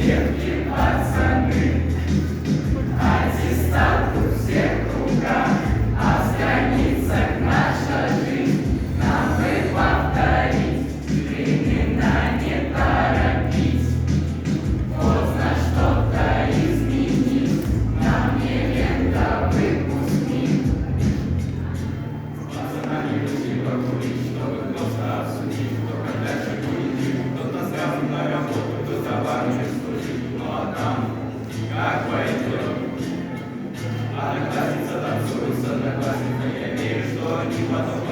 девки, пацаны, аттестат у всех в руках, а в страницах наша жизнь. Нам бы повторить, времена не торопить, поздно что-то изменить, нам не лента выпускник. Пацанами решили покурить, чтобы просто обсудить, кто как дальше будет жить, кто-то сразу на работу, кто товарищем служит, ну а там как пойдет. Одноклассница танцует с одноклассником, я верю, что они потом